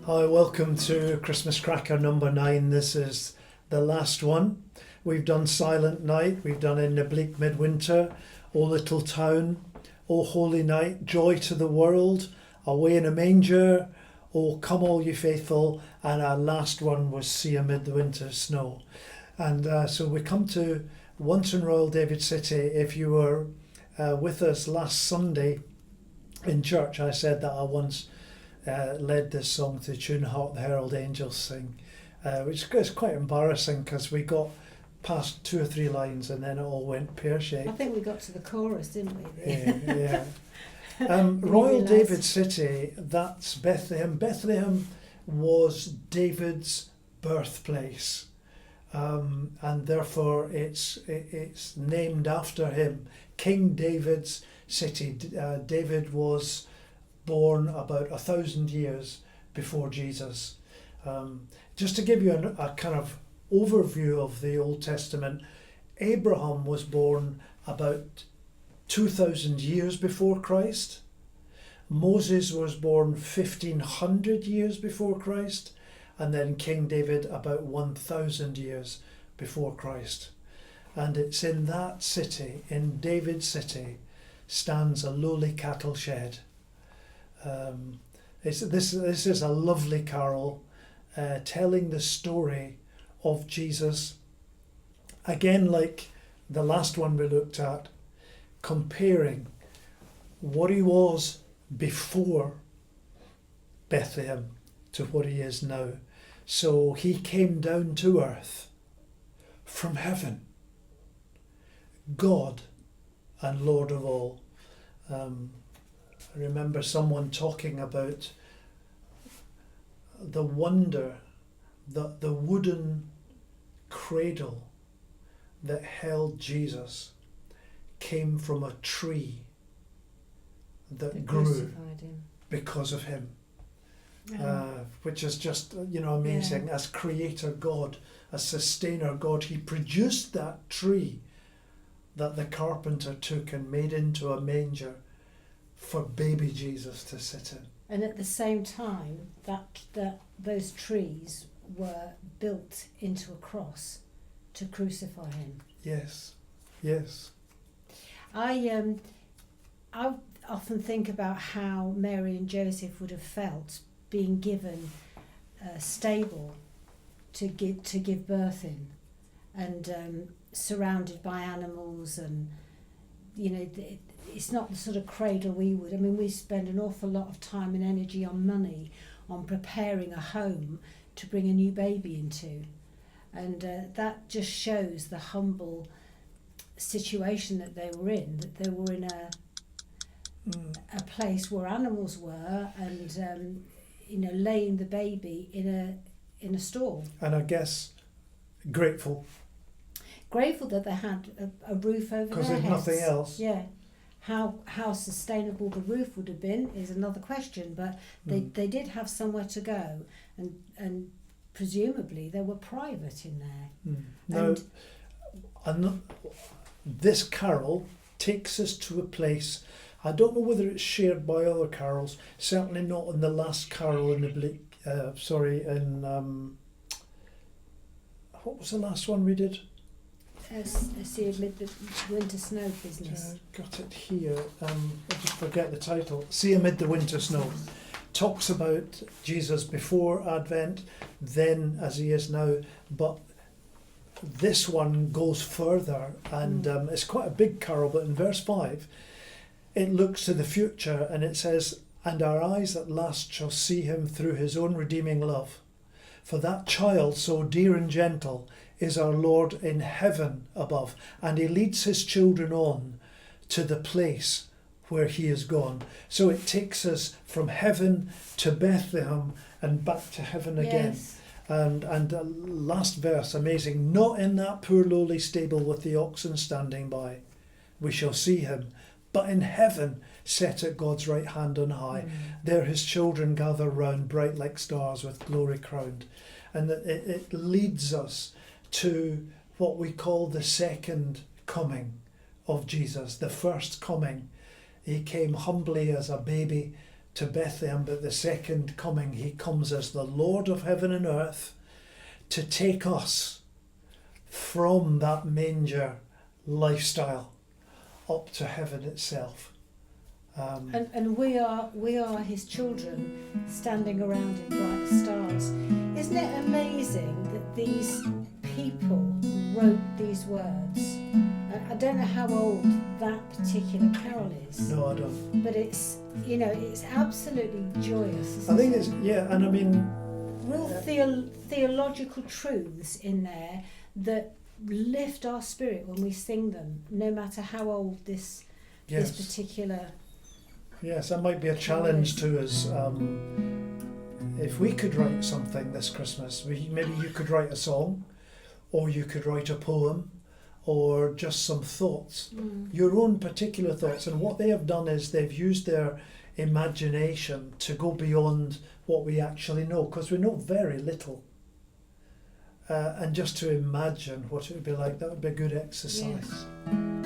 Hi, welcome to Christmas Cracker number 9. This is the last one. We've done Silent Night, we've done In the Bleak Midwinter, O Little Town, O Holy Night, Joy to the World, Away in a Manger, O Come All You Faithful, and our last one was See Amid the Winter Snow. And so we come to Once in Royal David City. If you were with us last Sunday in church, I said that I once led this song to the tune Hark the Herald Angels Sing, which is quite embarrassing because we got past 2 or 3 lines and then it all went pear-shaped. I think we got to the chorus, didn't we? Yeah. Royal David City, that's Bethlehem. Bethlehem was David's birthplace, and therefore it's named after him. King David's city. David was born about 1,000 years before Jesus. Just to give you a kind of overview of the Old Testament, Abraham was born about 2,000 years before Christ. Moses was born 1,500 years before Christ, and then King David about 1,000 years before Christ. And it's in that city, in David's city, stands a lowly cattle shed. This is a lovely carol telling the story of Jesus. Again, like the last one we looked at, comparing what he was before Bethlehem to what he is now. So he came down to earth from heaven, God and Lord of all. I remember someone talking about the wonder that the wooden cradle that held Jesus came from a tree that grew because of him, which is just amazing. As creator God, as sustainer God, he produced that tree that the carpenter took and made into a manger for baby Jesus to sit in. And at the same time, that those trees were built into a cross to crucify him. Yes. I often think about how Mary and Joseph would have felt being given a stable to give birth in, and surrounded by animals, and it's not the sort of cradle we would. I mean, we spend an awful lot of time and energy on money on preparing a home to bring a new baby into, and that just shows the humble situation that they were in. That they were in a place where animals were, and laying the baby in a stall. And I guess grateful that they had a roof over their heads. Because there's nothing else. Yeah. How sustainable the roof would have been is another question, but they did have somewhere to go, and presumably they were private in there. And this carol takes us to a place, I don't know whether it's shared by other carols, certainly not in the last carol in the Bleak, what was the last one we did? See Amid the Winter Snow business. Got it here. I just forget the title. See Amid the Winter Snow. Talks about Jesus before Advent, then as he is now, but this one goes further, and it's quite a big carol, but in verse 5 it looks to the future, and it says, "And our eyes at last shall see him through his own redeeming love. For that child so dear and gentle is our Lord in heaven above, and he leads his children on to the place where he is gone." So it takes us from heaven to Bethlehem and back to heaven again. Yes. And last verse, amazing. "Not in that poor lowly stable with the oxen standing by, we shall see him, but in heaven set at God's right hand on high. There his children gather round, bright like stars with glory crowned." And it leads us to what we call the second coming of Jesus. The first coming, he came humbly as a baby to Bethlehem, but the second coming, he comes as the Lord of heaven and earth to take us from that manger lifestyle up to heaven itself. And we are his children standing around in bright stars. Isn't it amazing that these people wrote these words? I don't know how old that particular carol is. No, I don't. But it's, you know, it's absolutely joyous. Isn't I think it? it's, yeah, and I mean, Real theological truths in there that lift our spirit when we sing them, no matter how old this particular. Yes, that might be a challenge to us. If we could write something this Christmas, maybe you could write a song, or you could write a poem, or just some thoughts, your own particular thoughts. And what they have done is they've used their imagination to go beyond what we actually know, because we know very little. And just to imagine what it would be like, that would be a good exercise. Yes.